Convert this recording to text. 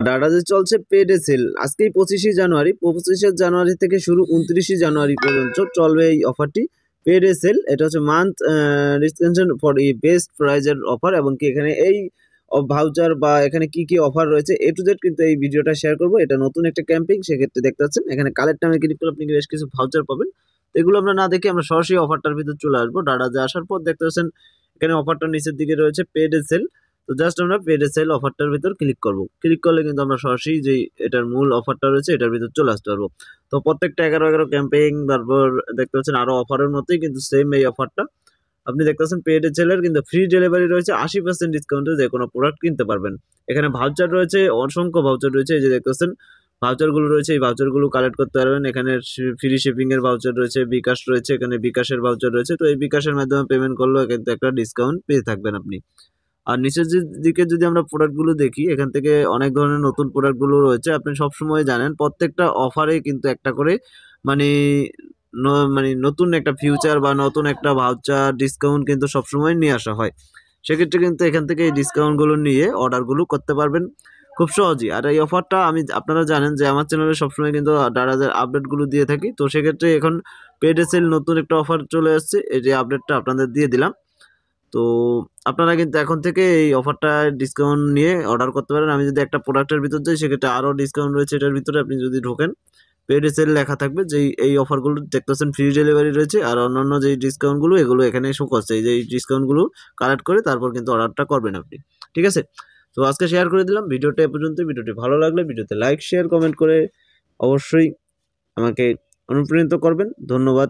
Data চলছে পেডে sell আজকেই 25শে জানুয়ারি থেকে শুরু 29শে জানুয়ারি পর্যন্ত চলবে এই অফারটি। পেডে সেল এটা হচ্ছে মান্থ ডিসকাউন্ট ফর বেস্ট প্রাইজের অফার এবং কি এখানে এই ভাউচার বা এখানে কি কি অফার রয়েছে এ টু জেড কিন্তু এই ভিডিওটা শেয়ার করবো। এটা নতুন একটা ক্যাম্পিং, সেক্ষেত্রে দেখতে পাচ্ছেন এখানে কালেক্ট নামে ক্লিক করলে আপনি বেশ কিছু ভাউচার পাবেন। এগুলো আমরা না দেখে আমরা সরাসরি অফারটার ভিতর চলে আসবো। ডাটাতে আসার পর দেখতে পাচ্ছেন এখানে অফারটা নিচের দিকে রয়েছে পেডে সেল। তো জাস্ট আমরা পেডে সেল অফারটার ভিতর ক্লিক করব। ক্লিক করলে কিন্তু আমরা সরাসরি যে এটার মূল অফারটা রয়েছে এটার ভিতর চলে আসতে পারবো। তো প্রত্যেকটা 11 ক্যাম্পেইন, তারপর দেখতে পাচ্ছেন আরো অফারের মতোই কিন্তু সেম এই অফারটা আপনি দেখতে পাচ্ছেন। পেড সেলের কিন্তু ফ্রি ডেলিভারি রয়েছে, 80% ডিসকাউন্টে যে কোনো প্রোডাক্ট কিনতে পারবেন। এখানে ভাউচার রয়েছে, অসংখ্য ভাউচার রয়েছে। এই যে দেখতে পাচ্ছেন ভাউচারগুলো রয়েছে, এই ভাউচারগুলো কালেক্ট করতে পারবেন। এখানে ফ্রি শিপিং এর ভাউচার রয়েছে, বিকাশ রয়েছে, এখানে বিকাশের ভাউচার রয়েছে। তো এই বিকাশের মাধ্যমে পেমেন্ট করলেও কিন্তু একটা ডিসকাউন্ট পেয়ে থাকবেন আপনি। আর নিচের দিকে যদি আমরা প্রোডাক্টগুলো দেখি, এখান থেকে অনেক ধরনের নতুন প্রোডাক্টগুলো রয়েছে। আপনি সবসময় জানেন প্রত্যেকটা অফারে কিন্তু একটা করে মানে মানে নতুন একটা ফিউচার বা নতুন একটা ভাউচার ডিসকাউন্ট কিন্তু সবসময় নিয়ে আসা হয়। সেক্ষেত্রে কিন্তু এখান থেকে এই ডিসকাউন্টগুলো নিয়ে অর্ডারগুলো করতে পারবেন খুব সহজেই। আর এই অফারটা আপনারা জানেন যে আমার চ্যানেলে সবসময় কিন্তু ডাটাদের আপডেটগুলো দিয়ে থাকি। তো সেক্ষেত্রে এখন পেডে সেল নতুন একটা অফার চলে আসছে, এই যে আপডেটটা আপনাদের দিয়ে দিলাম। তো আপনারা কিন্তু এখন থেকে এই অফারটা ডিসকাউন্ট নিয়ে অর্ডার করতে পারেন। আমি যদি একটা প্রোডাক্টের ভিতর যাই সেক্ষেত্রে আরও ডিসকাউন্ট রয়েছে এটার ভিতরে। আপনি যদি ঢোকেন পেড সেল লেখা থাকবে যে এই অফারগুলো দেখতেছেন, ফ্রি ডেলিভারি রয়েছে আর অন্যান্য যেই ডিসকাউন্টগুলো এগুলো এখানে শো করছে। এই যে এই ডিসকাউন্টগুলো কালেক্ট করে তারপর কিন্তু অর্ডারটা করবেন আপনি, ঠিক আছে? তো আজকে শেয়ার করে দিলাম ভিডিওটা এ পর্যন্ত। ভিডিওটি ভালো লাগলে ভিডিওতে লাইক শেয়ার কমেন্ট করে অবশ্যই আমাকে অনুপ্রাণিত করবেন। ধন্যবাদ।